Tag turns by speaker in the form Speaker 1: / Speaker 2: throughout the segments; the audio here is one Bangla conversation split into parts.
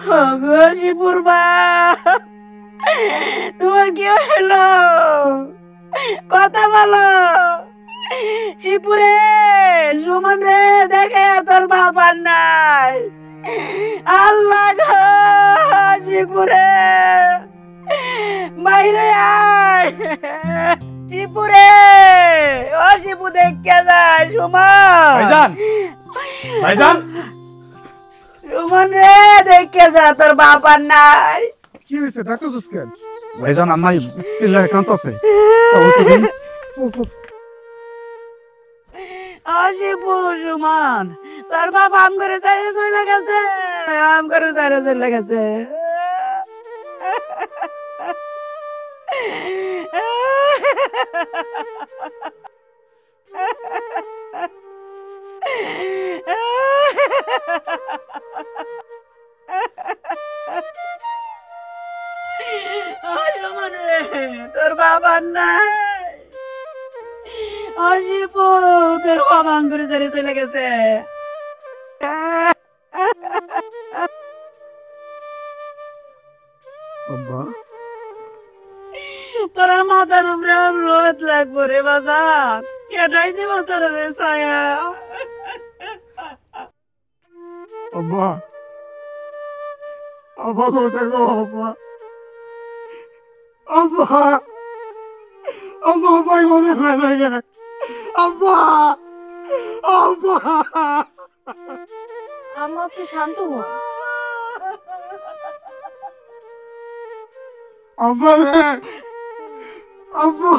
Speaker 1: ওগো শিপুর মা, তোমার কি হলো? কথা বলো। শিপুরে, সুমন রে, দেখে তোর বাপ আর নাই। আল্লাহ গো, শিপুরে বাইরে আয়। শিপুরে, ও শিপু দেখে যায়। সুমন
Speaker 2: ভাইজান, ভাইজান,
Speaker 1: সুমন রে, দেখে যা, তোর বাপ আর নাই।
Speaker 2: কি হয়েছে? ডাকতেছিস কেন? ভাইজান আমার চিল্লায় কাঁদতেছে।
Speaker 1: শিপু, সুমন, তোর বাপ আম করে চাইলে চলে গেছে, আম করে চাইলে চলে গেছে। তোর বাবা নাই। শিপু, তোর বাবা আম করে চাইলে চলে গেছে।
Speaker 2: আব্বা,
Speaker 1: তোরা মাথার উপরে রোদ লাগবো রে বাজার, কেটাই দিব তোর রে ছায়া।
Speaker 2: আব্বা, আব্বা কোথায় গো? আব্বা, আব্বা, আব্বা ভাই মনে হয় না কেন? আব্বা, আব্বা,
Speaker 3: আম্মা আপনি শান্ত হন।
Speaker 2: আব্বা রে, আব্বা।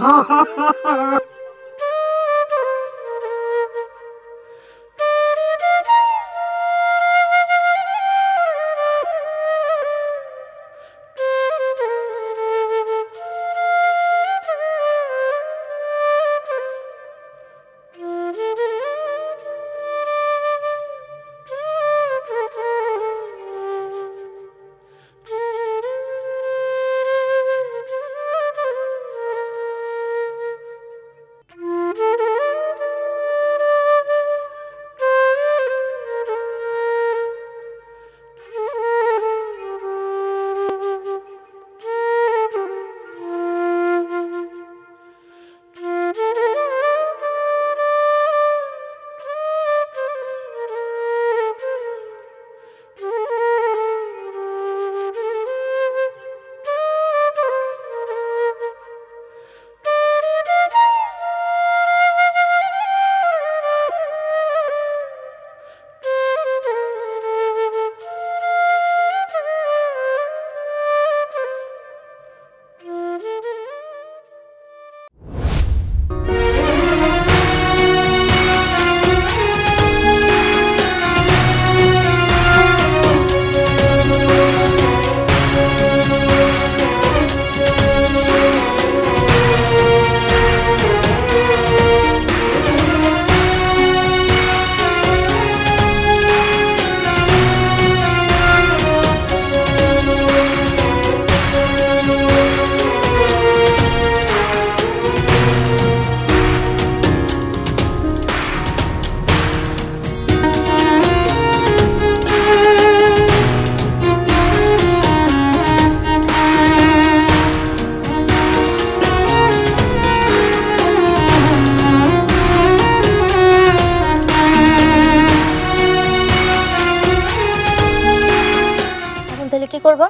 Speaker 3: করবা?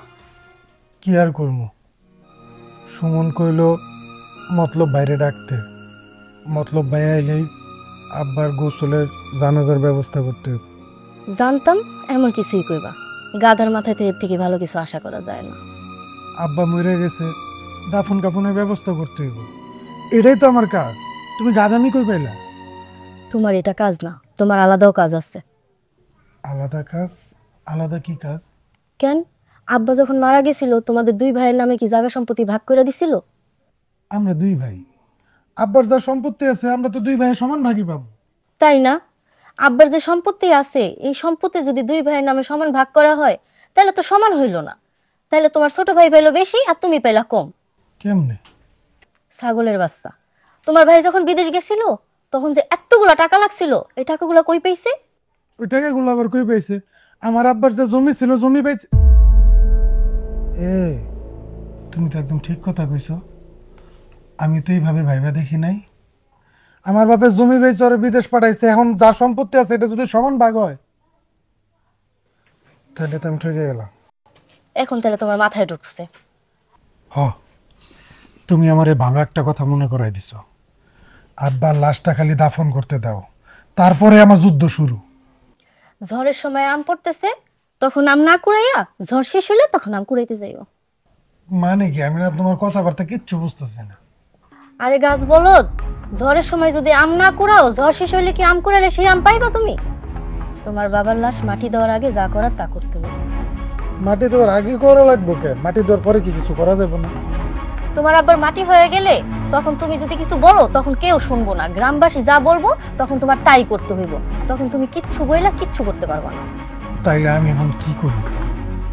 Speaker 2: কি আর করবো? সুমন কইল মতলব বাইরে ডাকতে, মতলব বাইরে এলেই আব্বার গোসলের জানাজার ব্যবস্থা করতে হবে।
Speaker 3: জানতাম এমন কিছুই কইবা, গাধার মাথায় তো এর থেকে ভালো কিছু আশা করা যায় না।
Speaker 2: আব্বা মরে গেছে, দাফন কাফনের ব্যবস্থা করতে হইব, এটাই তো আমার কাজ। তুমি গাধামি কই পাইলা?
Speaker 3: তোমার এটা কাজ না, তোমার আলাদাও কাজ আছে।
Speaker 2: আলাদা কাজ? আলাদা কি কাজ?
Speaker 3: কেন, আব্বা যখন মারা গেছিল তোমাদের দুই ভাইয়ের নামে কি জায়গা সম্পত্তি ভাগ করে দিছিল?
Speaker 2: আমরা দুই ভাই, আব্বার যা সম্পত্তি আছে আমরা তো দুই ভাই সমান ভাগই পাবো।
Speaker 3: তাই না? আব্বার যে সম্পত্তি আছে এই সম্পত্তি যদি দুই ভাইয়ের নামে সমান ভাগ করা হয় তাহলে তো সমান হইল না, তাহলে তোমার ছোট ভাই পাইলো বেশি আর তুমি পাইলা কম।
Speaker 2: কেমনে?
Speaker 3: ছাগলের বাচ্চা, তোমার ভাই যখন বিদেশ গেছিল তখন যে এতগুলা টাকা লাগছিল এই টাকাগুলো কই পাইছে?
Speaker 2: ওই টাকাগুলো আবার কই পাইছে? আমার আব্বার যে জমি ছিল জমি পাইছে। এ তুমি তো একদম ঠিক কথা কইছো। আমি তো এইভাবে ভাইবা দেখি নাই। আমার বাপে জমি বেচে ওরে বিদেশ পাঠাইছে, এখন যা সম্পত্তি আছে এটা যদি সমান ভাগ হয় তাহলে তো আমি ঠকে গেলাম।
Speaker 3: এখন তাহলে তোমার মাথায় ঢুকছে।
Speaker 2: হ, তুমি আমারে ভালো একটা কথা মনে করাই দিছো। আব্বার লাশটা খালি দাফন করতে দাও, তারপরে আমার যুদ্ধ শুরু।
Speaker 3: ঝড়ের সময় আম পড়তেছে, তখন আম না কুড়াইয়া ঝড় শেষ হলে তখন আম কুড়াইতে যাইও।
Speaker 2: মানে কি? আমি না তোমার কথাবার্তা কিচ্ছু বুঝতেছি না।
Speaker 3: আরে গাছ বলদ, ঝড়ের সময় যদি আম না কুড়াও, ঝড় শেষ হইলে কি আম কুড়াইলে সেই আম পাইবা তুমি? তোমার বাবার লাশ মাটি দেওয়ার আগে যা করার তা করতে হবে।
Speaker 2: মাটি দেওয়ার আগে করা লাগবো কেন? মাটি দেওয়ার পরে কি কিছু করা যাবে না?
Speaker 3: তোমার আব্বার মাটি হয়ে গেলে তখন তুমি যদি কিছু বলো তখন কেউ শুনবো না, গ্রামবাসী যা বলবো তখন তোমার তাই করতে হইব। তখন তুমি কিচ্ছু বইলা কিচ্ছু করতে পারবা না।
Speaker 2: তাইলে আমি এখন কি করব?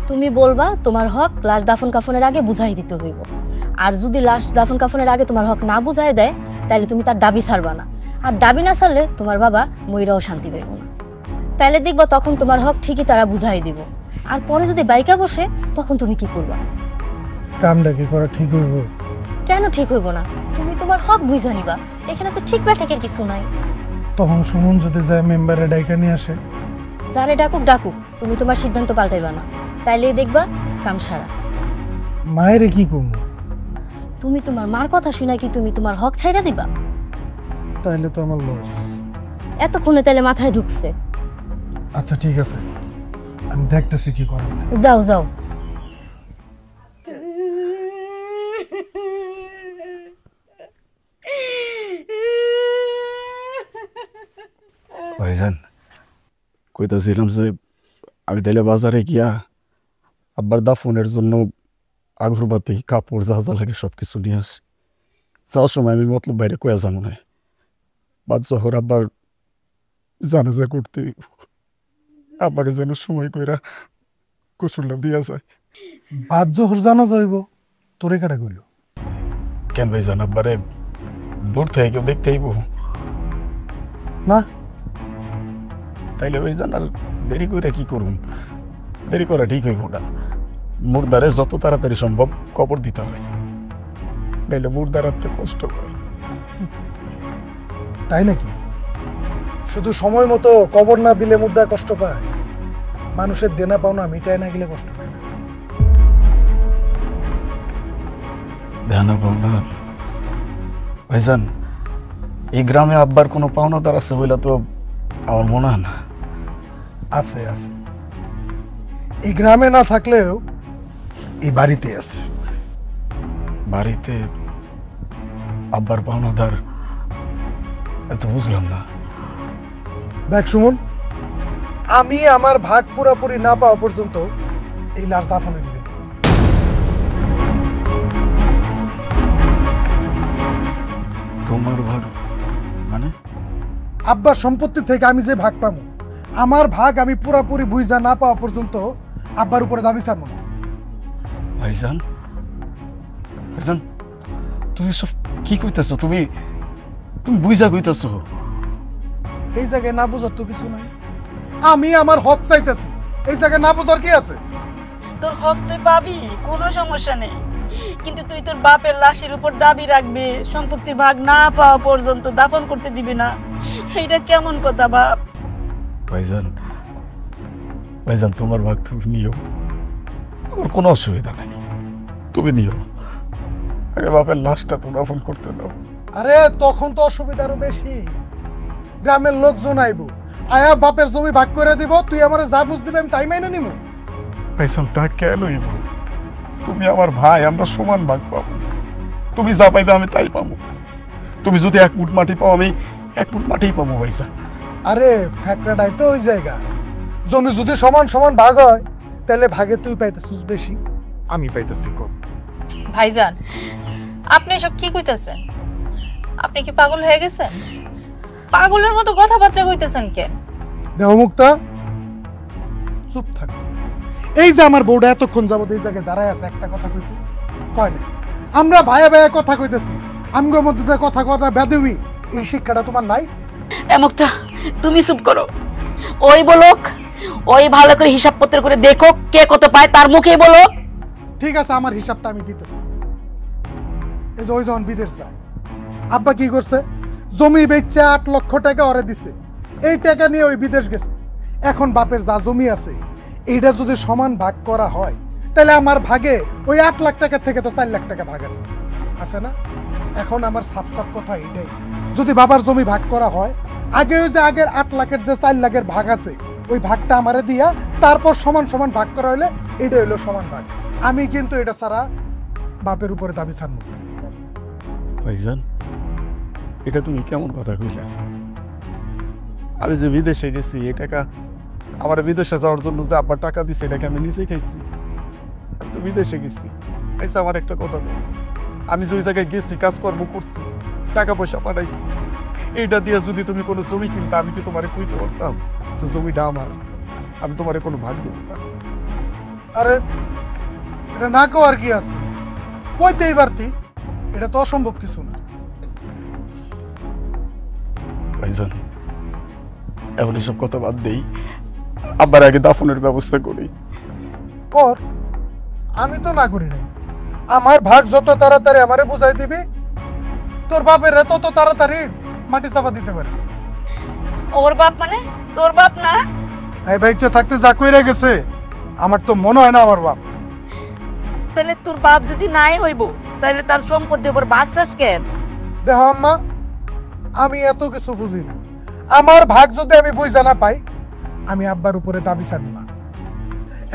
Speaker 3: তুমি বলবা তোমার হক লাশ দাফন কাফনের আগে বুঝাই দিতে হইব। আর যদি লাশ দাফন কাফনের আগে তোমার হক না বুঝাই দেয় তাহলে তুমি তার দাবি ছাড়বা না। আর দাবি না ছাড়লে তোমার বাবা মইরাও শান্তি পাইব না। তাইলে দেখবা তখন তোমার হক ঠিকই তারা বুঝাই দিব। আর পরে যদি বাইকা বসে তখন তুমি কি করবা?
Speaker 2: কামটা কি করা ঠিক হইব?
Speaker 3: কেন ঠিক হইব না? তুমি তোমার হক বুঝা নিবা, এখানে তো ঠিক ব্যাটাকের কিছু নাই।
Speaker 2: তখন সুমন যদি যায় মেম্বারে ডাইকা নিয়ে আসে?
Speaker 3: যারে ডাকুক ডাকুক, তুমি তোমার সিদ্ধান্ত পাল্টাইবা না, তাইলেই দেখবা কাম সারা।
Speaker 2: মায়েরে কি করবো?
Speaker 3: তুমি তোমার মার কথা শুনে কি তুমি তোমার হক ছাইরা দিবা?
Speaker 2: তাইলে তো আমার লস।
Speaker 3: এতক্ষণে তাইলে মাথায় ঢুকছে।
Speaker 2: আচ্ছা ঠিক আছে, আমি দেখতেছি কি করা যায়।
Speaker 3: যাও যাও।
Speaker 4: ভাইজান, কইতাছিলাম যে আমি তাইলে বাজারে গিয়া আব্বার দাফনের জন্য আগরবাতি, কাপড়, যা যা লাগে সব কিছু নিয়ে আসি। যাওয়ার সময় আমি মতলব বাইরে কয়া যাবো না, বাদ জহর আব্বার জানাজা করতে আব্বাকে যেন সময় কইরা কসুল্লা দিয়া যায়।
Speaker 2: বাদ জোহর জানা যাইব? তোরে কাটা কইল?
Speaker 4: কেন ভাইজান, আব্বারে দূর থেকে কেউ দেখতে আইব
Speaker 2: না।
Speaker 4: তাইলে ভাইজান আর দেরি কইরা কি করুম? দেরি করা ঠিক হইব না। মুর্দারে যত তাড়াতাড়ি সম্ভব কবর দিতে হয়, নাইলে মুর্দার আত্মে কষ্ট হয়।
Speaker 2: তাই নাকি? শুধু সময় মতো কবর না দিলে মুর্দা কষ্ট পায়? মানুষের দেনা পাওনা মিটায় না গেলে কষ্ট পায় না?
Speaker 4: দেনা পাওনা ভাইজান, এই গ্রামে আব্বার কোনো পাওনাদার আছে বইলা তো আমার মনে হয় না।
Speaker 2: আছে আছে, এই গ্রামে না থাকলেও এই বাড়িতে আছে।
Speaker 4: বাড়িতে আব্বার পাওনাদার? এত বুঝলাম না।
Speaker 2: দেখ সুমন, আমি আমার ভাগ পুরোপুরি না পাওয়া পর্যন্ত এই লাশ দাফনে দিবেন না।
Speaker 4: তোমার ভাগ মানে?
Speaker 2: আব্বার সম্পত্তি থেকে আমি যে ভাগ পাবো, আমার ভাগ আমি পুরোপুরি বুঝা না পাওয়া পর্যন্ত আব্বার উপরে দাবি ছাড়বো না।
Speaker 4: ভাইজান, ভাইজান তুমি সব কি কইতেছো? তুমি তুমি বুঝা কইতেছো?
Speaker 2: এই জায়গায় না বুঝার তো কিছু নাই। আমি আমার হক চাইতেছি, এই জায়গায় না বুঝার কি আছে?
Speaker 1: তোর হক তুই পাবি, কোনো সমস্যা নেই, কিন্তু তুই তোর বাপের লাশের উপর দাবি রাখবে, সম্পত্তির ভাগ না পাওয়া পর্যন্ত দাফন করতে দিবি না। এটা কেমন কথা বাপ?
Speaker 4: ভাইজান, ভাইজান তোমার ভাগ তুমি নিও, আমার কোনো অসুবিধা নাই, তুমি নিও। আগে বাপের লাশটা তো দাফন করতে দাও।
Speaker 2: আরে তখন তো অসুবিধা আরো বেশি। গ্রামের লোকজন আইব, আয়া বাপের জমি ভাগ করে দিব, তুই আমার যা বুঝ দিবি আমি তাই মাইনে নিব।
Speaker 4: ভাইজান তা কেন হইব? তুমি আমার ভাই, আমরা সমান ভাগ পাবো। তুমি যা পাইবে আমি তাই পাবো। তুমি যদি 1 মুঠ মাটি পাও, আমি 1 মুঠ মাটিই পাবো ভাইজান।
Speaker 2: আরে ফ্যাক্টরাটাই তো ওই জায়গা, জমি যদি সমান সমান ভাগ হয় তাহলে ভাগে তুই পাইতেছিস বেশি, আমি পাইতেছি কম।
Speaker 5: ভাইজান, আপনি এসব কি কইতেছেন? আপনি কি পাগল হয়ে গেছেন? পাগলের মতো কথাবার্তা কইতেছেন কেন?
Speaker 2: দেহ মুক্তা, চুপ থাক। এই যে আমার বউটা এতক্ষণ যাবত এই জায়গায় দাঁড়ায় আছে, একটা কথা কইছি? কয় না। আমরা ভাইয়া ভাইয়া কথা কইতেছি, আমগোর মধ্যে যে কথা কথা বেদবি, এই শিক্ষাটা তোমার নাই?
Speaker 1: এমুক্তা, তুমি চুপ করো। ওই বলক, ওই ভালো করে হিসাব পত্র করে দেখো কে কত পায়, তার মুখেই বলো।
Speaker 2: ঠিক আছে, আমার হিসাবটা আমি দিতেছি। এই যে ওই যখন বিদেশ যায়, আব্বা কি করছে, জমি বেচে 8 লক্ষ টাকা ওরে দিছে। এই টাকা নিয়ে ওই বিদেশ গেছে। এখন বাপের যা জমি আছে এইটা যদি সমান ভাগ করা হয়, তাহলে আমার ভাগে ওই 8 লাখ টাকা থেকে তো 4 লাখ টাকা ভাগ আছে, আছে না? এখন আমার সাপ সাপ কথা এইটাই, যদি বাবার জমি ভাগ করা হয়, আগে ওই যে আগের 8 লাখের যে 4 লাখের ভাগ আছে, ওই ভাগটা আমারে দিয়া তারপর সমান সমান ভাগ করা হলে এটা হইলো সমান ভাগ। আমি কিন্তু এটা ছাড়া বাপের উপরে দাবি ছাড়ব।
Speaker 4: ভাইজান, এটা তুমি কেমন কথা কইলা? আমি যে বিদেশে গেছি, এই টাকা আমার বিদেশে যাওয়ার জন্য যে আব্বা টাকা দিছে, এটাকে আমি নিজেই খাইছি? আমি তো বিদেশে গেছি। আচ্ছা, আমার একটা কথা বল, আমি যে ওই জায়গায় গেছি, কাজকর্ম করছি, টাকা পয়সা পাঠাইছি, এইটা দিয়ে যদি তুমি কোনো জমি কিনতে, আমি কি তোমারে কইতে পারতাম যে জমিটা আমার, আমি তোমারে কোনো ভাগ দেব না?
Speaker 2: আরে এটা না কো আর কি আছে, কইতেই পারতি, এটা তো অসম্ভব কিছু না।
Speaker 4: ভাইজান, এখন এসব কথা বাদ দেই, আব্বার আগে দাফনের ব্যবস্থা করি।
Speaker 2: কর, আমি তো না করি নাই। আমার ভাগ যত তাড়াতাড়ি আমারে বুঝাই দিবি, তোর বাপের তত তাড়াতাড়ি মাটি চাপা দিতে পারে।
Speaker 1: ওর বাপ মানে তোর বাপ না?
Speaker 2: এই বাইচে থাকতে যা কইরা গেছে, আমার তো মনে হয় না আমার বাপ।
Speaker 1: তাহলে তোর বাপ যদি নাই হইব, তাহলে তার সম্পত্তির উপর ভাগ চাস কেন?
Speaker 2: দেখো আম্মা, আমি এত কিছু বুঝি না। আমার ভাগ যদি আমি বুঝা না পাই, আমি আব্বার উপরে দাবি ছাড়ব না।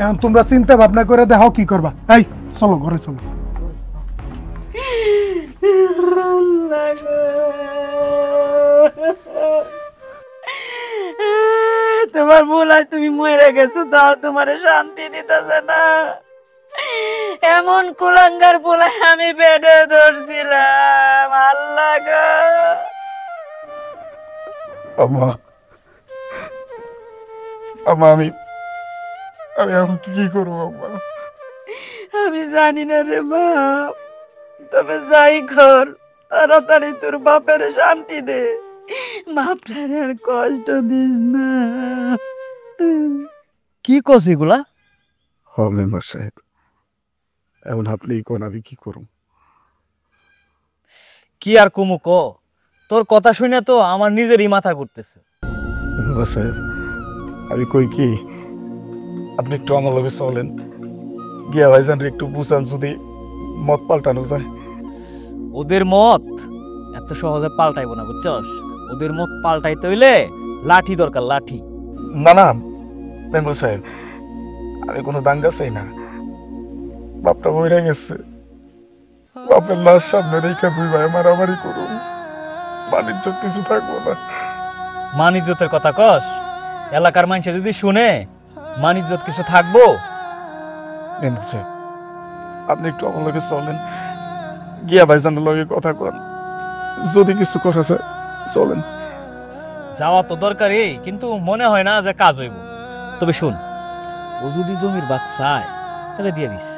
Speaker 2: এখন তোমরা চিন্তা ভাবনা করে দেখো কি করবা। এই চলো ঘরে চলো।
Speaker 1: তোমার ভুলায় তুমি মরে গেছো, তাও তোমার শান্তি দিতেছে না। এমন কুলাঙ্গার ভুলায় আমি বেডে ধরছিলাম। আল্লাহ গো,
Speaker 4: আম্মা, আম্মা, আমি এখন কি করবো আম্মা?
Speaker 1: আমি জানি না রে বাপ, তবে যাই কর, তাড়াতাড়ি তোর বাপের শান্তি দে। বাপের আর কষ্ট দিস না।
Speaker 6: কি কস এগুলা?
Speaker 4: হ মেম্বার সাহেব, এখন আপনি কোন, আমি কি করব?
Speaker 6: কি আর কমু ক, তোর কথা শুনে তো আমার নিজেরই মাথা ঘুরতেছে।
Speaker 4: মেম্বার সাহেব, আমি কই কি, আপনি একটু আমার লগে চলেন, গিয়া ভাইজানরে একটু বুঝান, যদি মত পাল্টানো যায়।
Speaker 6: ওদের মত এত সহজে পাল্টাইব না, বুঝছস? ওদের মত পাল্টাইতে হইলে লাঠি দরকার, লাঠি।
Speaker 4: না না মেম্বার সাহেব, আমি কোনো দাঙ্গা চাই না। বাপটা বইরা গেছে, বাপের লাশ সামনে রেখে 2 ভাই মারামারি করুন, বাণিজ্য কিছু থাকবো না।
Speaker 6: মান ইজ্জতের কথা কস? এলাকার মানুষে যদি শুনে মান ইজ্জত কিছু থাকবো?
Speaker 4: মেম্বার সাহেব, আপনি একটু আমার লগে চলেন, গিয়া ভাইজানের লগে কথা কন, যদি কিছু করা যায় চলেন।
Speaker 6: যাওয়া তো দরকারই, কিন্তু মনে হয় না যে কাজ হইব। তবে শুন, ও যদি জমির ভাগ চায় তাহলে দিয়ে দিস।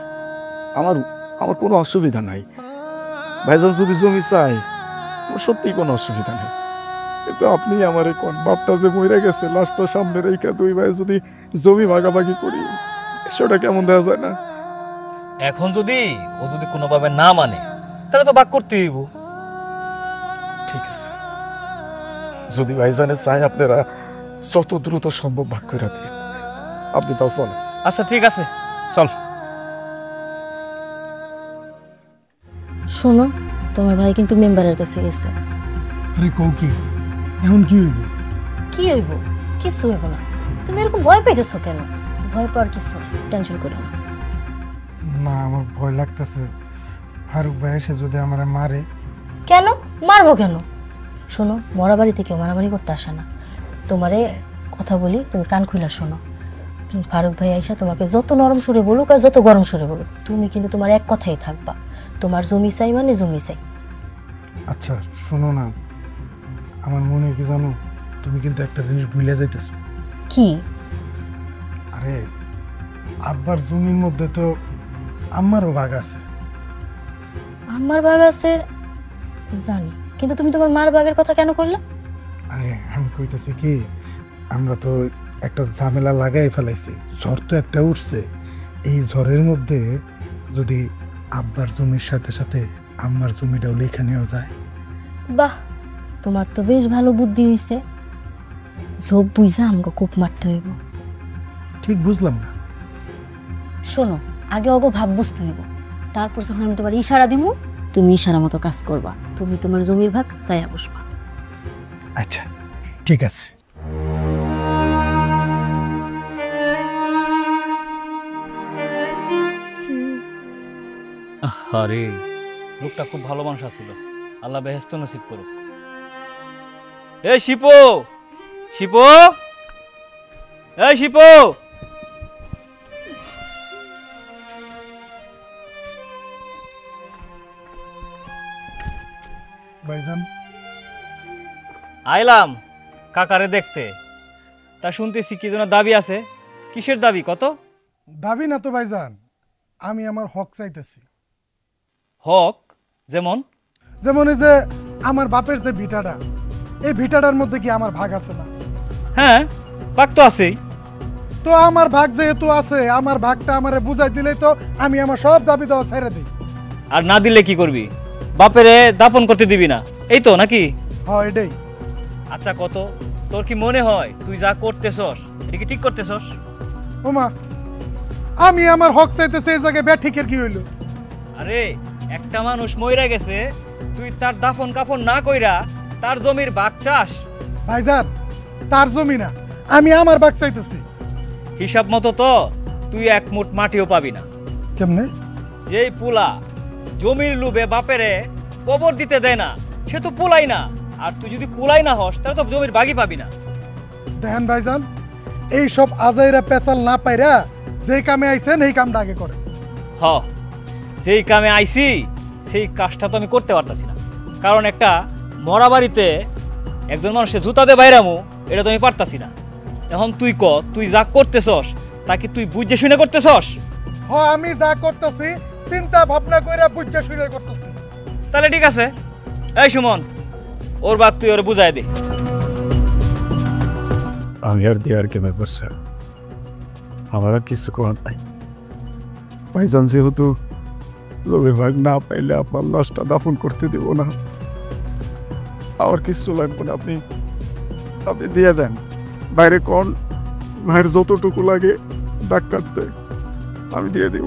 Speaker 4: আমার কোনো অসুবিধা নাই, ভাইজান যদি জমি চায়, আমার সত্যি কোনো অসুবিধা নেই। কিন্তু আপনি আমার কোন, বাপটা যে মরে গেছে, লাশটা সামনে রেখে 2 ভাই যদি জমি ভাগাভাগি করি, সেটা কেমন দেখা যায় না?
Speaker 6: এখন যদি ও যদি কোনোভাবে না মানে, তাহলে তো ভাগ করতে হইব।
Speaker 4: ঠিক আছে, যদি ভাইজানে চায়, আপনারা যত দ্রুত সম্ভব ভাগ করে দিন। আপনি তাও চলেন।
Speaker 6: আচ্ছা ঠিক আছে, চল।
Speaker 3: শোনো, তোমার ভাই কিন্তু মেম্বারের কাছে গেছে।
Speaker 2: আরে কও কি, এখন কি হইব?
Speaker 3: কি হইব? কিছু হইব না। তুমি এরকম ভয় পাইতেছো কেন? ভয় পাওয়ার কিছু না, টেনশন করো না।
Speaker 2: না, আমার ভয় লাগতেছে, ফারুক ভাই এসে যদি আমার মারে।
Speaker 3: কেন মারবো কেন? শোনো, মরাবাড়ি থেকে মারামারি করতে আসে না। তোমারে কথা বলি, তুমি কান খুইলা শোনো। ফারুক ভাই আইসা তোমাকে যত নরম সুরে বলুক আর যত গরম সুরে বলুক, তুমি কিন্তু তোমার এক কথাই থাকবা, তোমার জমি চাই মানে জমি চাই।
Speaker 2: আচ্ছা শোনো না, আমার মনে কি জানো, তুমি কিন্তু একটা জিনিস ভুলে যাইতেছো।
Speaker 3: কি?
Speaker 2: আরে আব্বার জমির মধ্যে তো আমারও ভাগ আছে।
Speaker 3: আমার ভাগ আছে জানি, কিন্তু তুমি তোমার মার ভাগের কথা কেন করলে?
Speaker 2: আরে আমি কইতেছি কি, আমরা তো একটা ঝামেলা লাগাই ফেলাইছি, ঝড় তো একটা উঠছে। এই ঝড়ের মধ্যে যদি আব্বার জমির সাথে সাথে আম্মার জমিটাও লেখা নেওয়া যায়।
Speaker 3: বাহ, তোমার তো বেশ ভালো বুদ্ধি হইছে। সব বুঝা আমাকে কূপ মারতে হইব।
Speaker 2: ঠিক বুঝলাম না।
Speaker 3: শোনো, আগে অগো ভাব বুঝতে হইব, তারপর যখন আমি তোমার ইশারা দিব তুমি ইশারা মতো কাজ করবা। তুমি তোমার জমির ভাগ চাইয়া বসবা।
Speaker 2: আচ্ছা ঠিক আছে।
Speaker 6: আরে লোকটা খুব ভালো মানুষ ছিল, আল্লাহ বেহেস্ত নসিব করুক। এই শিপু, শিপু, এই শিপু,
Speaker 2: ভাইজান
Speaker 6: আইলাম কাকারে দেখতে। তা শুনতেছি কি যেন দাবি আছে। কিসের দাবি? কত?
Speaker 2: দাবি না তো ভাইজান, আমি আমার হক চাইতেছি।
Speaker 6: হক? যেমন?
Speaker 2: যেমন এই যে আমার বাপের যে ভিটাটা, এই ভিটাটার মধ্যে কি আমার ভাগ আছে না?
Speaker 6: হ্যাঁ, ভাগ তো আছেই।
Speaker 2: তো আমার ভাগ যেহেতু আছে, আমার ভাগটা আমারে বুঝাই দিলেই তো আমি আমার সব দাবি দেওয়া ছেড়ে দিই।
Speaker 6: আর না দিলে কি করবি? বাপেরে দাপন করতে দিবি না, এই তো নাকি?
Speaker 2: হ্যাঁ এটাই।
Speaker 6: আচ্ছা কত, তোর কি মনে হয় তুই যা করতেছস এটা কি ঠিক করতেছস?
Speaker 2: ওমা, আমি আমার হক চাইতেছি, এই জায়গায় ব্যাঠিকের কি হইলো?
Speaker 6: আরে একটা মানুষ মইরা গেছে, তুই তার দাফন কাফন না কইরা তার জমির ভাগ চাস?
Speaker 2: ভাইজান তার জমি না, আমি আমার ভাগ চাইতেছি।
Speaker 6: হিসাব মতো তো তুই এক মুঠ মাটিও পাবি না।
Speaker 2: কেমনে?
Speaker 6: যেই পুলা জমির লুবে বাপেরে কবর দিতে দেয় না, সে তো পুলাই না। আর তুই যদি পুলাই না হস তাহলে তো জমির ভাগই পাবি না।
Speaker 2: দেখেন ভাইজান, এই সব আজাইরা পেশাল না পাইরা যে কামে আইছেন এই কামটা আগে করে।
Speaker 6: হ, যেই কামে আইছি সেই কাজটা তো আমি করতে পারতাছি না, কারণ একটা মরা বাড়িতে একজন মানুষের জুতা দিয়ে বাইরামু, এটা তো আমি পারতাছি না। এখন তুই ক, তুই যা করতেছস তা কি তুই বুঝে শুনে করতেছস?
Speaker 2: হ্যাঁ আমি যা করতেছি চিন্তা ভাবনা কইরা বুঝা শুনে করতেছি।
Speaker 6: তাহলে ঠিক আছে। এই সুমন, ওর বাদ তুই ওর বুঝাই দে।
Speaker 4: আমি আর দেওয়ার কেমন করছে, আমার আর কিছু করার নাই। ভাইজান যেহেতু জমি ভাগ না পাইলে আপনার লাশটা দাফন করতে দেব না, আমার কিছু লাগবে না। আপনি আপনি দিয়ে দেন। বাইরে কোন ভাইয়ের যতটুকু লাগে দাগ কাটতে আমি দিয়ে দিব।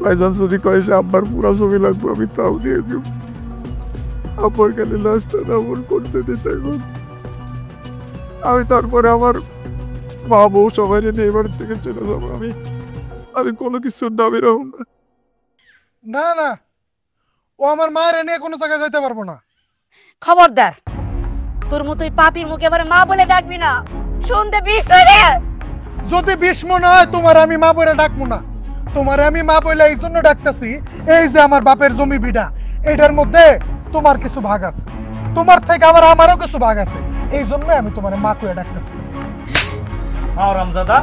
Speaker 4: ভাইজান যদি কয়েছে আব্বার পুরা জমি লাগবে আমি তাও দিয়ে দিব। আব্বার খালি লাশটা দাফন করতে দিতে হবে। আমি তারপরে আমার মা বউ সবাই নিয়ে এবার থেকে চলে যাবো। আমি কোনো কিছুর দাবি রাখব না।
Speaker 2: না না, ও আমার মায়ের নিয়ে কোনো জায়গায় যাইতে পারবো না।
Speaker 1: খবরদার, তোর মতোই পাপির মুখে এবারে মা বলে ডাকবি না, শুনতে বিষ রে।
Speaker 2: যদি বিষ মনে হয় তোমার আমি মা বলে ডাকবো না। তোমারে আমি মা বলে এই জন্য ডাকতেছি, এই যে আমার বাপের জমি ভিটা, এটার মধ্যে তোমার কিছু ভাগ আছে, তোমার থেকে আমারও কিছু ভাগ আছে, এই জন্য আমি তোমার মা কইয়া ডাকতেছি।
Speaker 6: হ্যাঁ রামদাদা,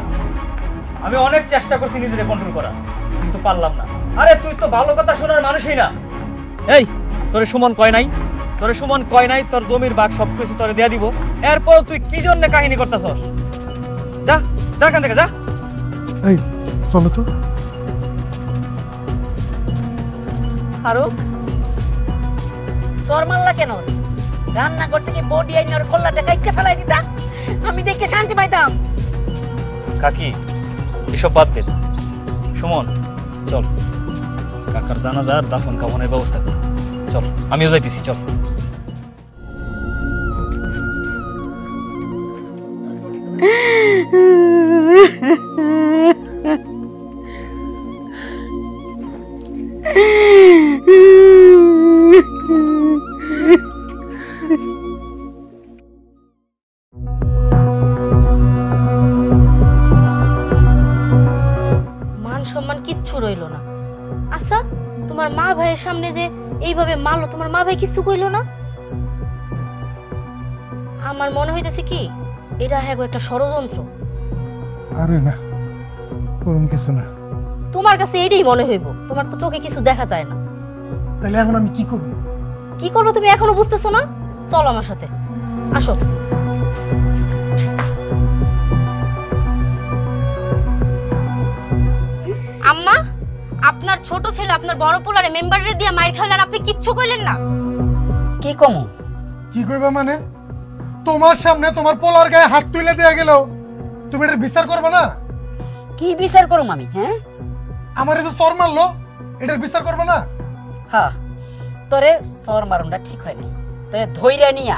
Speaker 6: আমি অনেক চেষ্টা করছি নিজেকে কন্ট্রোল করা, কিন্তু পারলাম না। আরে তুই তো ভালো কথা শোনার মানুষই না। এই তোরে সুমন কয় নাই, তোরে সুমন কয় নাই তোর জমির ভাগ সবকিছু তোরে দেয়া দিব? এরপর তুই কি জন্য কাহিনী করতেছস? যা যা এখান থেকে যা।
Speaker 2: এই চলো তো।
Speaker 1: ফারুক, সর মারলা কেন? রান্নাঘর থেকে বডি আইনার কল্লাটা কাইটে ফেলাই দিতা, আমি দেখে শান্তি পাইতাম।
Speaker 6: কাকি এসব বাদ দে। সুমন চল, কাকার জানাজার দাফন কাফনের ব্যবস্থা কর। চল, আমিও যাইতেছি, চল।
Speaker 3: মান সম্মান কিচ্ছু রইলো না। আচ্ছা, তোমার মা ভাইয়ের সামনে যে এইভাবে মারলো, তোমার মা ভাই কিছু কইলো না? আমার মনে হইতেছে কি এটা হ্যাঁ একটা ষড়যন্ত্র।
Speaker 2: আরে না, ওরকম কিছু না।
Speaker 3: তোমার কাছে এটাই মনে হইব, তোমার তো চোখে কিছু দেখা যায় না।
Speaker 2: তাহলে এখন আমি কি করব?
Speaker 3: কি করবো তুমি এখনো বুঝতেছো না? চলো আমার সাথে, আসো। আম্মা, আপনার ছোট ছেলে আপনার বড় পোলারে মেম্বারে দিয়ে মাইর খাইলেন আর আপনি কিচ্ছু কইলেন না।
Speaker 1: কি কমু?
Speaker 2: কি কইবা মানে? তোমার সামনে তোমার পোলার গায়ে হাত তুলে দেয়া গেল, তুমি এটার বিচার করবে না?
Speaker 1: কি বিচার করুম আমি? হ্যাঁ,
Speaker 2: আমার এই যে চর মারলো, এটার বিচার করবে না?
Speaker 1: হ্যাঁ, তোরে সর মারুনটা ঠিক হয় নাই। তোরে ধইরা নিয়া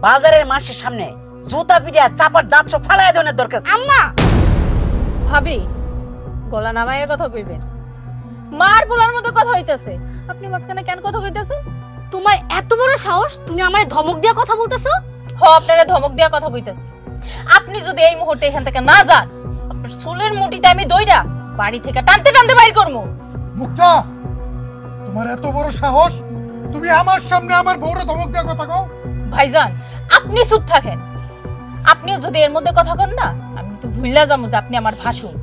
Speaker 1: বাজারের মানুষের সামনে জুতা পিটিয়া চাপার দাঁত সব ফালাইয়া দেওয়ার দরকার।
Speaker 3: আম্মা
Speaker 5: ভাবি, গলা নামাইয়া কথা কইবেন। মার বলার মতো কথা হইতাছে, আপনি মাঝখানে কেন কথা কইতাছেন?
Speaker 3: তোমার এত বড় সাহস, তুমি আমারে ধমক দিয়া কথা বলতেছো?
Speaker 5: আপনারা ধমক দিয়া কথা কইতাছি। আপনি যদি এই মুহূর্তে এখান থেকে না যান, আপনার চুলের মুঠিতে আমি দইরা বাড়ি থেকে টানতে টানতে বাইর করবো।
Speaker 2: মুক্তা, তোমার এত বড় সাহস, তুমি আমার সামনে আমার বউরে ধমক দেওয়া কথা কও?
Speaker 5: ভাইজান, আপনি চুপ থাকেন। আপনিও যদি এর মধ্যে কথা কন না, আমি তো ভুইলা যাবো যে আপনি আমার ভাসুর।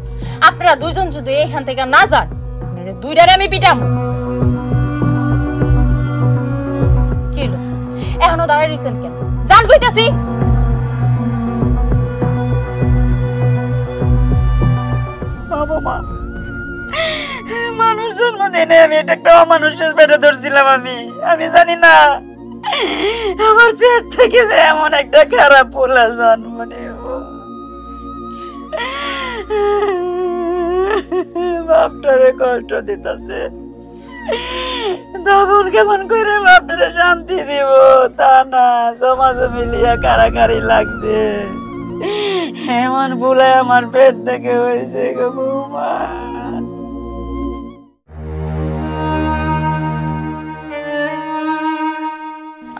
Speaker 5: আপনারা দুইজন যদি এখান থেকে না যান, আপনারা দুইটারে আমি পিটামু। কি হলো, এখনো দাঁড়ায় রইছেন কেন? যান কইতাছি।
Speaker 1: বাবা, মানুষ জন্ম দেনে আমি এটা একটা অমানুষের পেটে ধরছিলাম। আমি জানি না আমার পেট থেকে যে এমন একটা খারাপ পোলা জন্ম নেব। বাপটারে কষ্ট দিতেছে, দাফন কেমন করে বাপটারে শান্তি দিব তা না, জমাজে মিলিয়া কারাকারি লাগছে। এমন ভুলে আমার পেট থেকে হয়েছে গো বৌমা।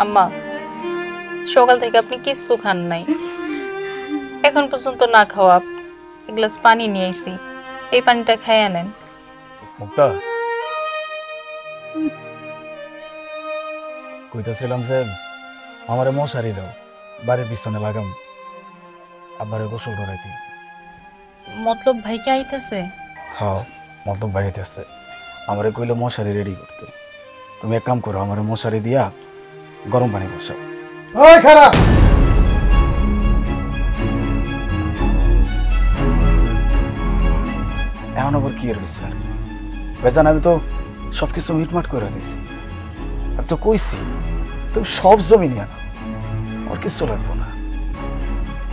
Speaker 5: আম্মা, সকাল থেকে আপনি কিচ্ছু খান নাই, এখন পর্যন্ত না খাওয়া। এক গ্লাস পানি নিয়ে আইছি, এই পানিটা খাইয়া নেন।
Speaker 4: মুক্তা, কইতাছিলাম যে আমারে মশারি দাও, বাড়ির পিছনে লাগাম, আব্বারে গোসল করাইতি।
Speaker 5: মতলব ভাইকে আইতেছে?
Speaker 4: হ্যাঁ, মতলব বাইতেছে, আমারে কইলে মশারি রেডি করতে। তুমি এক কাম করো, আমারে মশারি দিয়া গরম পানি বসাও।
Speaker 2: ওই খারাপ,
Speaker 4: এখন আবার কি এর বিচার? বেজান, আমি তো সবকিছু মিটমাট করে দিছি। আমি তো কইছি তুমি সব জমি নিয়ে নাও, আর কিছু লাগবো না।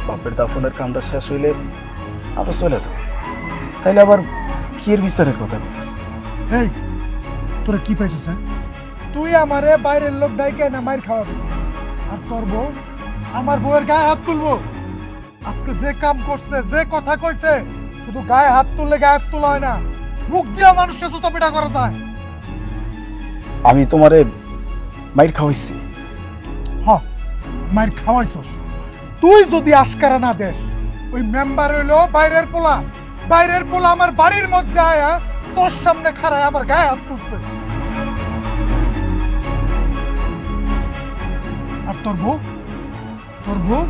Speaker 4: বাপের দাফনের কামটা শেষ হইলে আমরা চলে যাবো। তাইলে আবার কি এর বিচারের কথা বলতেছি?
Speaker 2: এই তোরা কি পাইছিস? হ্যাঁ, তুই আমারে বাইরের লোক ডাইকে না মাইর খাওয়াবি, আর তোর বউ আমার বউয়ের গায়ে হাত তুলবো? আজকে যে কাম করছে, যে কথা কইছে, শুধু গায়ে হাত তুললে গায়ে হাত তোলা হয় না, মুখ দিয়া মানুষের জুতো পিটা করা যায়।
Speaker 4: আমি তোমারে মাইর খাওয়াইছি।
Speaker 2: হ্যাঁ, মাইর খাওয়াইছস। তুই যদি আশকারা না দেস, ওই মেম্বার হইলো বাইরের পোলা, বাইরের পোলা আমার বাড়ির মধ্যে আয়া তোর সামনে খাড়ায় আমার গায়ে হাত তুলছে। আর তোর বউ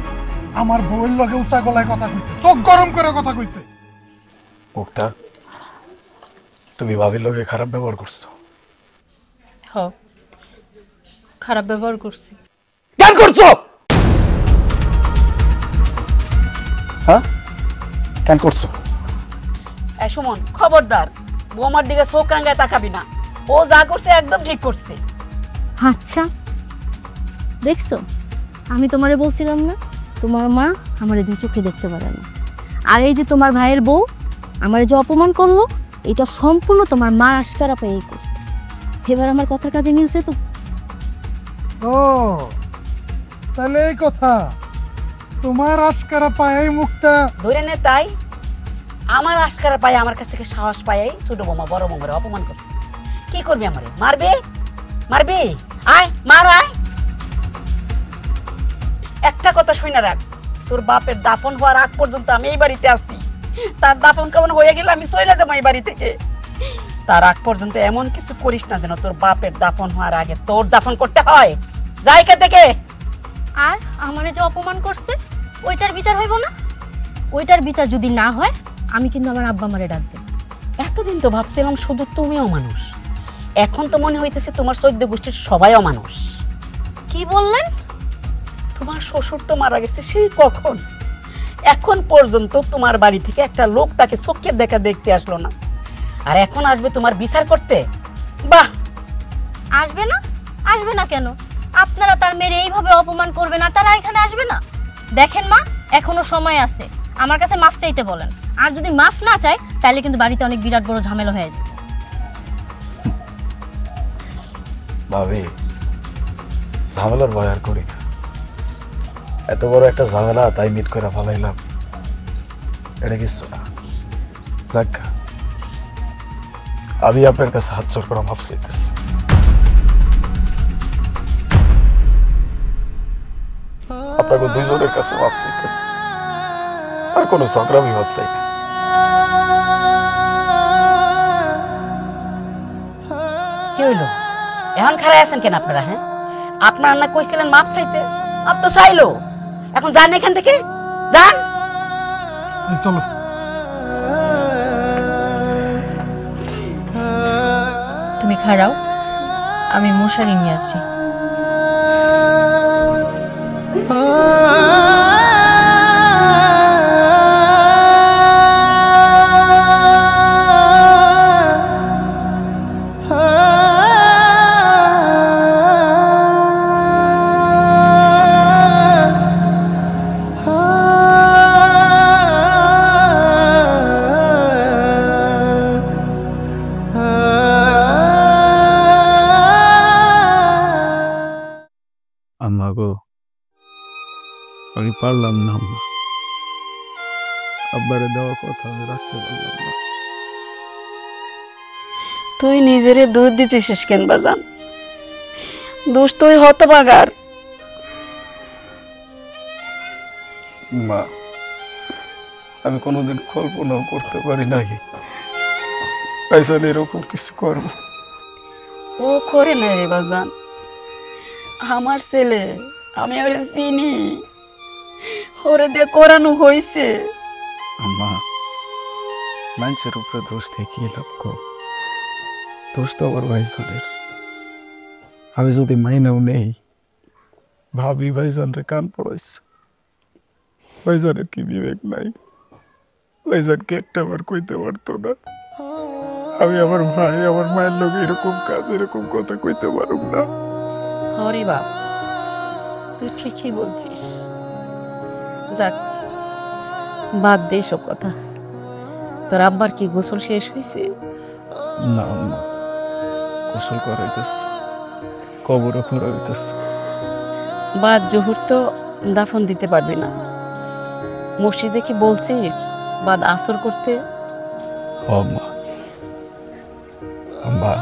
Speaker 2: আমার বউয়ের লগে উঁচা গলায় কথা কইছে, চোখ গরম করে কথা কইছে।
Speaker 4: মুক্তা, তুমি ভাবির লোকে খারাপ ব্যবহার করছো।
Speaker 5: হ, খারাপ ব্যবহার করছি।
Speaker 4: কেন করছো? হ্যাঁ, কেন করছো?
Speaker 1: এই সুমন, খবরদার বৌমার দিকে চোখ রাঙায় তাকাবি না। ও যা করছে একদম ঠিক করছে।
Speaker 3: আচ্ছা, দেখছো, আমি তোমারে বলছিলাম না তোমার মা আমারে দুই চোখে দেখতে পারে না। আর এই যে তোমার ভাইয়ের বউ আমারে যে অপমান করলো, এটা সম্পূর্ণ তোমার মা আশকারা পেয়েই করছে। এবার আমার কথার কাজে মিলছে তো?
Speaker 2: ও তাহলে এই কথা, তোমার আশকারা পায় মুক্তা
Speaker 1: ধরে নে। তাই আমার আশকারা পায়, আমার কাছ থেকে সাহস পায় ছোট বৌমা বড় বৌমারে অপমান করছে। কি করবি? আমারে মারবি? আয় মার, আয়। একটা কথা শুনে রাখ, তোর বাপের দাফন হওয়ার আগ পর্যন্ত আমি এই বাড়িতে আছি। তার দাফন কেমন হয়ে গেলে আমি চলে যাবো এই বাড়ি থেকে। তার আগ পর্যন্ত এমন কিছু করিস না যেন তোর বাপের দাফন হওয়ার আগে তোর দাফন করতে হয়। যাই কে থেকে।
Speaker 3: আর আমারে যে অপমান করছে ওইটার বিচার হইব না? ওইটার বিচার যদি না হয়, আমি কিন্তু আমার আব্বা আমারে ডাক দেব।
Speaker 1: এতদিন তো ভাবছিলাম শুধু তুমিও মানুষ, এখন তো মনে হইতেছে তোমার 14 গোষ্ঠীর সবাইও মানুষ।
Speaker 3: কি বললেন?
Speaker 1: তোমার শ্বশুর তো মারা গেছে সেই কখন, এখন পর্যন্ত তোমার বাড়ি থেকে একটা লোক তাকে চোখের দেখা দেখতে আসলো না। আর এখন আসবে তোমার বিচার করতে? বাহ!
Speaker 3: আসবে না? আসবে না কেন? আপনারা তার মেয়ের এইভাবে অপমান করবেন আর তারা এখানে আসবে না? দেখেন মা, এখনো সময় আছে, আমার কাছে মাফ চাইতে বলেন। আর যদি মাফ না চায় তাহলে কিন্তু বাড়িতে অনেক বিরাট বড় ঝামেলা হয়ে যায়।
Speaker 4: ভাবি, ঝামেলার ভয় আর করি না। এত বড় একটা ঝামেলা তাই মিট করে ফেলাইলাম, এটা কিছু না। যাক, আমি আপনার কাছে হাত জোড় করে মাফ চাইতেছি। আপনাকে দুইজনের কাছে মাফ চাইতেছি, আর কোনো ঝগড়া বিবাদ চাই না।
Speaker 1: কি হইলো? এখন খারাপ আছেন কেন আপনারা? হ্যাঁ, আপনারা না কইছিলেন মাপ চাইতে, মাপ তো চাইলো। এখন যান এখান থেকে, যান।
Speaker 2: চলো।
Speaker 5: তুমি খাড়াও, আমি মশারি নিয়ে আসি।
Speaker 7: আম্মা গো, আমি পারলাম না আম্মা, আব্বারে দেওয়া কথা আমি রাখতে পারলাম না।
Speaker 1: তুই নিজেরে দুধ দিতেছিস কেন বাজান? দোষ তুই হতভাগার।
Speaker 4: মা, আমি কোনোদিন কল্পনাও করতে পারি নাই ভাইজান এরকম কিছু করবো।
Speaker 1: ও করে না রে বাজান, আমার ছেলে, আমি ওরে চিনি, ওরে দিয়ে করানো হয়েছে।
Speaker 4: আম্মা, মানুষের উপরে দোষ থেকে লাভ কর, দোষ তো আবার ভাইজানের। আমি যদি মাইনেও নেই, ভাবি ভাইজানরে কান পড়াইছে, ভাইজানের কি বিবেক নাই? ভাইজানকে একটা বার কইতে পারতো না আমি আমার ভাই আমার মায়ের লোক এরকম কাজ এরকম কথা কইতে পারুম না?
Speaker 1: হরে বাপ, তুই ঠিকই বলছিস। যাক, বাদ দে সব কথা। তোর আব্বার কি গোসল শেষ হয়েছে?
Speaker 4: না আম্মা, গোসল করা হইতেছে, কবরও করা হইতেছে।
Speaker 1: বাদ জোহর তো দাফন দিতে পারবি না, মসজিদে কি বলছিস বাদ আসর করতে?
Speaker 4: আম্মা, আম্মা,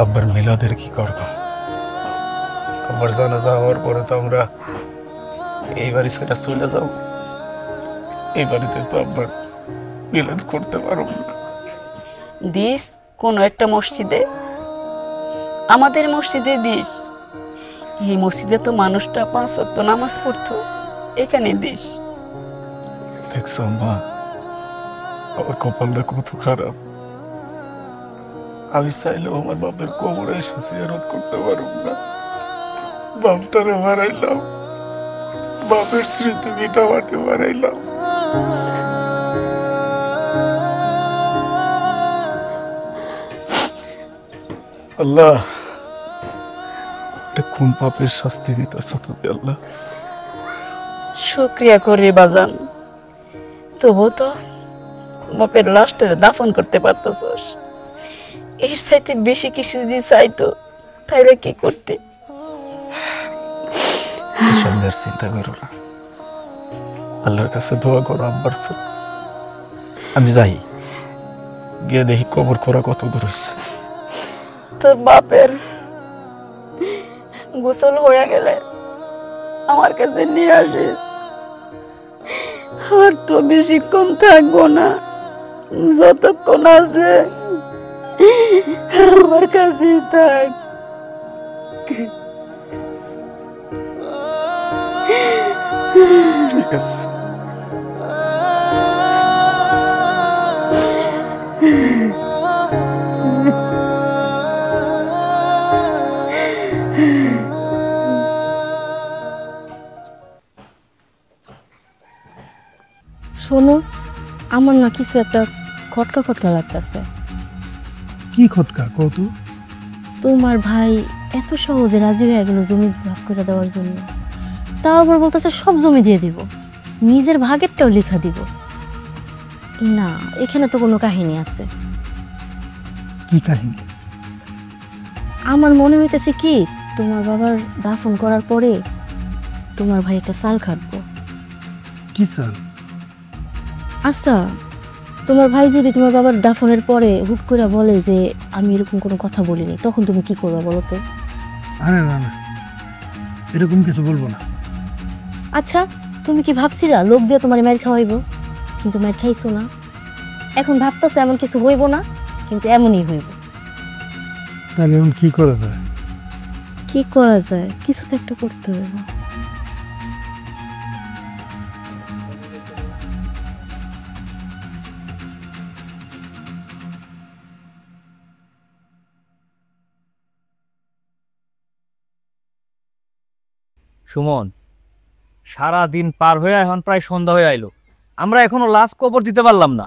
Speaker 4: আব্বার মিলাদের কি করব? আব্বার জানাজা হওয়ার পরে তো আমরা এই বাড়ি ছেড়ে চলে যাব, এই বাড়িতে তো আব্বার মিলাদ করতে পারব না।
Speaker 1: দিস কোন একটা মসজিদে, আমাদের মসজিদে দিস। এই মসজিদে তো মানুষটা 5 ওয়াক্ত নামাজ পড়তো, এখানে দিস।
Speaker 4: দেখছো মা, আমার কপালটা কত খারাপ। আমি চাইলেও আমার বাপের কবরে এসে জিয়ারত করতে পারব না। বাপটারে হারাইলাম, বাপের স্মৃতি মিটামাটি হারাইলাম। আল্লাহ, কোন পাপের শাস্তি দিতেছ তুমি আল্লাহ?
Speaker 1: শুকরিয়া করি বাজান, তবু তো বাপের লাশটা দাফন করতে পারতেছস। এর চাইতে বেশি কিছু যদি চাইতো তাইলে কি করতে?
Speaker 4: সন্ধ্যার চিন্তা করো না, আল্লাহর কাছে দোয়া করো আব্বার জন্য। আমি যাই, গিয়ে দেখি কবর করা কত দূর হচ্ছে।
Speaker 1: তোর বাপের গোসল হয়ে গেলে আমার কাছে নিয়ে আসিস। আর তো বেশিক্ষণ থাকবো না, যতক্ষণ আছে আমার কাছেই থাক।
Speaker 4: ঠিক আছে।
Speaker 3: শোনো, আমার না কিছু একটা খটকা খটকা লাগতেছে।
Speaker 2: কি খটকা কত?
Speaker 3: তোমার ভাই এত সহজে রাজি হয়ে গেল জমি ভাগ করে দেওয়ার জন্য, তাও আবার বলতেছে সব জমি দিয়ে দিব, নিজের ভাগেরটাও লেখা দিব। না, এখানে তো কোনো কাহিনী আছে।
Speaker 2: কি কাহিনী?
Speaker 3: আমার মনে হইতেছে কি, তোমার বাবার দাফন করার পরে তোমার ভাই একটা সাল খাটবো।
Speaker 2: কি সাল?
Speaker 3: আচ্ছা, তোমার ভাই যদি তোমার বাবার দাফনের পরে হুট করে বলে যে আমি এরকম কোনো কথা বলিনি, তখন তুমি কি করবে বলো তো?
Speaker 2: আরে না না, এরকম কিছু বলবো না।
Speaker 3: আচ্ছা, তুমি কি ভাবছিলা লোক দিয়ে তোমার মার খাওয়াইব, কিন্তু মার খাইছো না। এখন ভাবতেছে এমন কিছু হইব না, কিন্তু এমনই হইব।
Speaker 2: তাহলে এখন কি করা যায়?
Speaker 3: কি করা যায়? কিছু তো একটা করতে হবে।
Speaker 6: সুমন, সারা দিন পার হয়ে এখন প্রায় সন্ধ্যা হয়ে আইলো, আমরা এখনো লাশ কবর দিতে পারলাম না।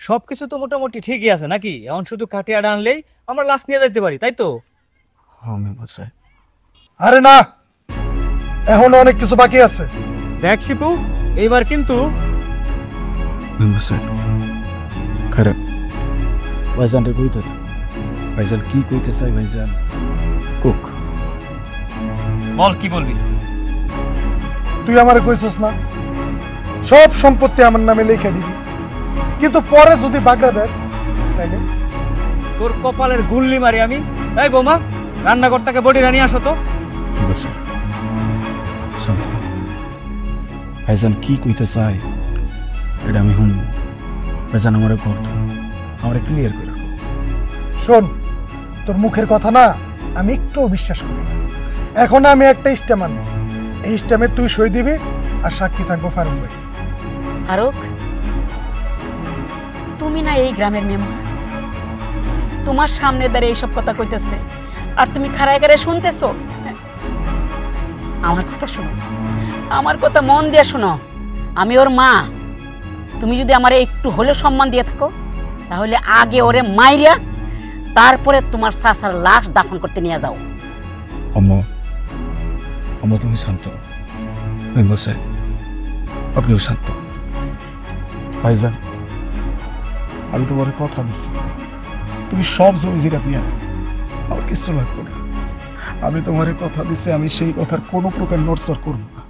Speaker 6: সবকিছু তো মোটামুটি ঠিকই আছে নাকি? এখন শুধু কাটিয়াটা আনলেই আমরা লাশ নিয়ে যেতে পারি, তাই তো?
Speaker 4: মেম্বার সাহেব,
Speaker 2: আরে না, এখন অনেক কিছু বাকি আছে।
Speaker 6: দেখ শিপু, এইবার কিন্তু
Speaker 4: মেম্বার সাহেব খারাপ। ভাইজান রে কইতে, ভাইজান কি কইতে চাই ভাইজান কুক।
Speaker 6: বল, কি বলবি?
Speaker 2: তুই আমারে কইছস না সব সম্পত্তি আমার নামে লিখে দিবি, কিন্তু পরে যদি বাগড়া দেস তাইলে?
Speaker 6: তোর কপালের গুল্লি মারি আমি। এই বৌমা, রান্নাঘর থেকে বডি রানি আসো তো।
Speaker 4: শান্ত, ভাইজান কি কইতে চাই এটা আমি শুন। ভাইজান আমার কত আমার ক্লিয়ার করে রাখো।
Speaker 2: শোন, তোর মুখের কথা না আমি একটুও বিশ্বাস করি না। এখন আমি একটা স্ট্যাম্প আনবো, এই স্ট্যাম্পে তুই সই দিবি আর সাক্ষী থাকবো ফারুক ভাই।
Speaker 1: ফারুক, তুমি না এই গ্রামের মেম্বার, তোমার সামনে দাঁড়িয়ে এইসব কথা কইতেছে আর তুমি খাড়ায় খাড়ায় শুনতেছো? আমার কথা শোনো, আমার কথা মন দিয়ে শোনো। আমি ওর মা। তুমি যদি আমারে একটু হলেও সম্মান দিয়ে থাকো, তাহলে আগে ওরে মাইরিয়া তারপরে তোমার চাচার লাশ দাফন করতে নিয়ে যাও।
Speaker 4: আম্মা, আম্মা তুমি শান্ত। মেম্বার সাহেব আপনিও শান্ত। ভাইজান আমি তোমার কথা দিচ্ছি, তুমি সব জমি জায়গা নিয়ে আমার কিছু লাগবে না। আমি তোমার কথা দিচ্ছি, আমি সেই কথার কোনো প্রকার নড়চড় করবো না।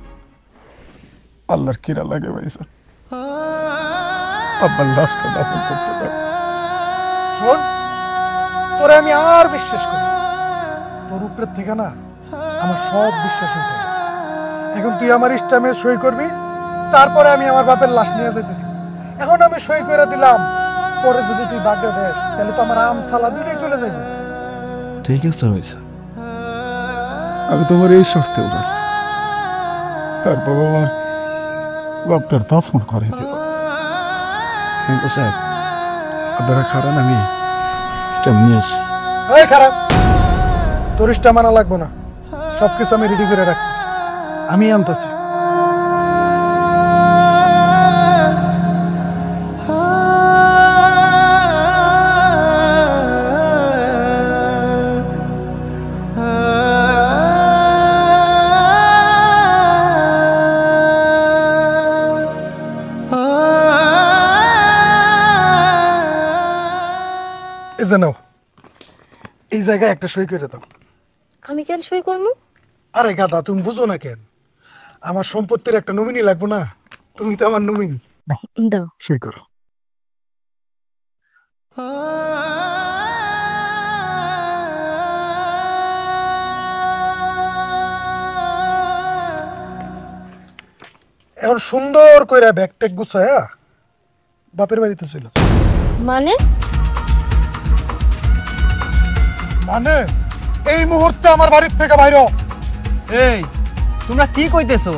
Speaker 4: আল্লাহর কিরা লাগে ভাইজান, আব্বার লাশটা দাফন করতে পারে।
Speaker 2: শোন, তোরে আমি আর বিশ্বাস করি, তোর উপরের থেকে না আমার সব বিশ্বাস উঠে গেছে। এখন তুই আমার স্ট্যাম্পে সই করবি, তারপরে আমি আমার বাপের লাশ নিয়ে যেতে দিব। এখন আমি সই করে দিলাম, পরে যদি তুই বাগড়া দেস তাহলে তো আমার আম সালা দুটোই চলে যাবে।
Speaker 4: ঠিক আছে ভাইজান, আমি তোমার এই শর্তে উঠেছি, তারপর আমার বাপটার দাফন করে দেব। স্যার আপনারা খারান, আমি স্ট্যাম্প নিয়ে আসি।
Speaker 2: এই খারাপ, তোর স্ট্যাম্প আনা লাগবো না, সবকিছু আমি রেডি করে রাখছি, আমি আনতেছি। নাও, এই জায়গায় একটা সই করে দাও।
Speaker 3: আমি কেন সই করবো?
Speaker 2: আরে গাদা, তুমি বুঝো না কেন? আমার সম্পত্তির একটা নমিনি লাগবো না, তুমি তো আমার নমিনি।
Speaker 3: দাও,
Speaker 2: সই করো। এখন সুন্দর কইরা ব্যাগ ট্যাগ গুছায়া বাপের বাড়িতে চলে যাও।
Speaker 3: মানে?
Speaker 2: মানে এই মুহূর্তে আমার বাড়ির থেকে বাইরে।
Speaker 6: এই তোমরা কি কইতেছো?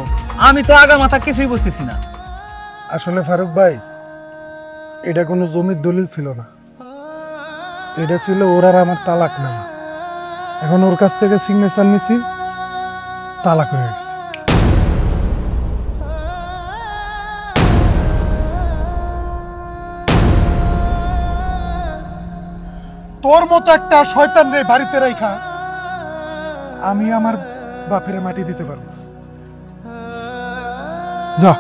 Speaker 6: আমি তো আগা মাথা কিছুই বুঝতেছি না।
Speaker 2: আসলে ফারুক ভাই, এটা কোনো জমির দলিল ছিল না, এটা ছিল ওর আর আমার তালাক নামা। এখন ওর কাছ থেকে সিগনেচার নিছি, তালাক হয়ে গেছে। তোর মতো একটা শয়তান রে বাড়িতে রাইখা আমি আমার বাপের মাটি দিতে পারবো না। যা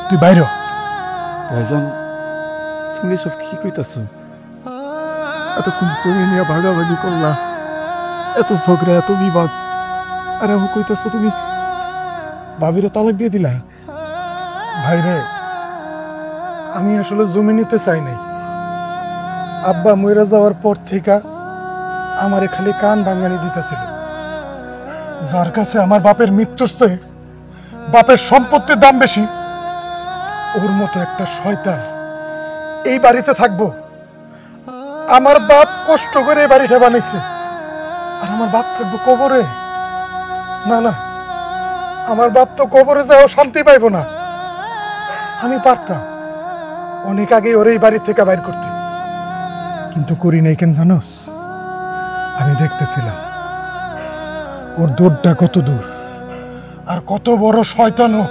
Speaker 2: তুই বাইরে হ।
Speaker 4: ভাইজান তুমি সব কি কইতাছ? এতক্ষণ জমি নিয়ে ভাগাভাগি করলা, এত ঝগড়া, এত বিবাদ, আর এখন কইতাছ তুমি ভাবিরে তালাক দিয়ে দিলা?
Speaker 2: ভাইরে আমি আসলে জমি নিতে চাই নাই। আব্বা মইরা যাওয়ার পর থেকে আমারে খালি কান ভাঙানি দিতেছিল। যার কাছে আমার বাপের মৃত্যুর চেয়ে বাপের সম্পত্তির দাম বেশি, ওর মতো একটা শয়তান এই বাড়িতে থাকবো? আমার বাপ কষ্ট করে এই বাড়িটা বানাইছে, আর আমার বাপ থাকবো কবরে? না না, আমার বাপ তো কবরে যাও শান্তি পাইবো না। আমি পারতাম অনেক আগে ওর এই বাড়ি থেকে বাইর করতে, কিন্তু করি নাই কেন জানোস? আমি দেখতেছিলাম ওর দূরটা কত দূর, আর কত বড় শয়তান ও।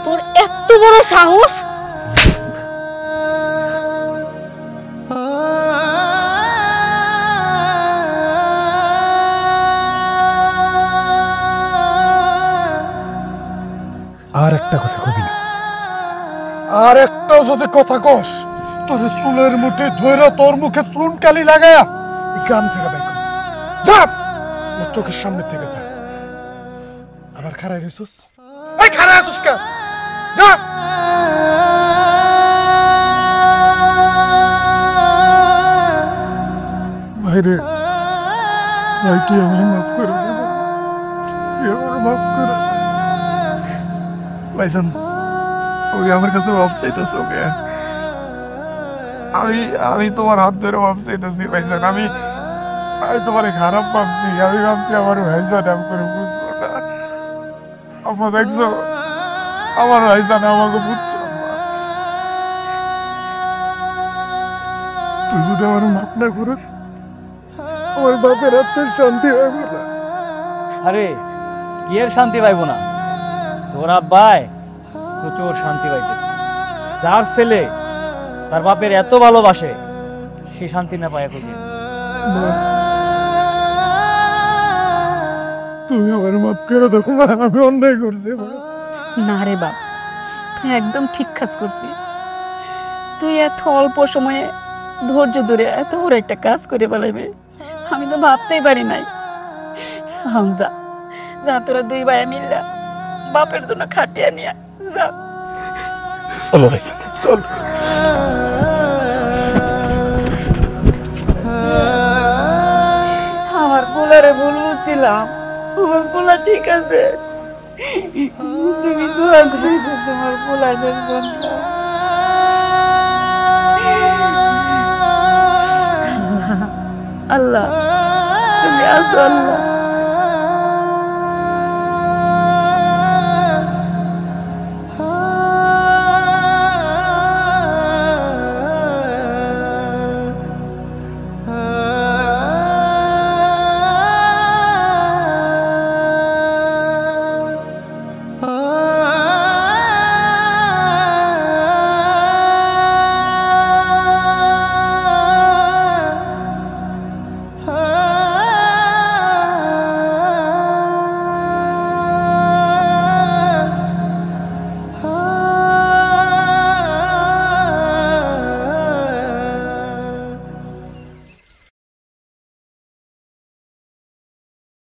Speaker 3: তোর এত বড় সাহস!
Speaker 2: আর একটা কথা কবি না, আর একটাও যদি কথা কস তোর চুলের মুঠে ধরে তোর মুখে চুন কালি লাগায়া এই গ্রাম থেকে বাইক যা, ওর চোখের সামনে থেকে যা। আবার খারাই রেসুস, এই খারাই আসুস কে? যা।
Speaker 4: ভাইরে, ভাই তুই আমার মাফ করে দে, তুই আমার মাফ করে। ভাইজান ওই আমার কাছে মাফ চাইতেছ? ওকে আমি তোমার হাত ধরে মাফ চাইতেছি ভাইজান। আমি তোমার খারাপ ভাবছি, আমি ভাবছি আমার ভাইজান এমন করে বুঝবো না। আমার দেখছো আমার ভাইজান আমাকে বুঝছো না। তুই যদি আমার মাফ না করো আমার বাপের আত্মার শান্তি পাইব না।
Speaker 6: আরে কি এর শান্তি পাইব না? তোর আব্বাই প্রচুর শান্তি পাইতেছে। যার ছেলে তার বাপের এত ভালোবাসে, সে শান্তি না পায় খুঁজে।
Speaker 2: তুমি আমার মাফ করে দাও মা, আমি অন্যায় করছি।
Speaker 1: না রে বাপ, তুই একদম ঠিক কাজ করছিস। তুই এত অল্প সময়ে ধৈর্য ধরে এত বড় একটা কাজ করে ফেলাইবে আমি তো ভাবতেই পারি নাই। যা যা, তোরা দুই ভাই মিললা বাপের জন্য খাটিয়া নিয়ে যা।
Speaker 4: চলো ভাইজান চল।
Speaker 1: আমার পোলারে ভুল বুঝছিলাম, আমার পোলা ঠিক আছে। তুমি দোয়া করে তোমার পোলাদের জন্য। আল্লাহ তুমি আসো, আল্লাহ।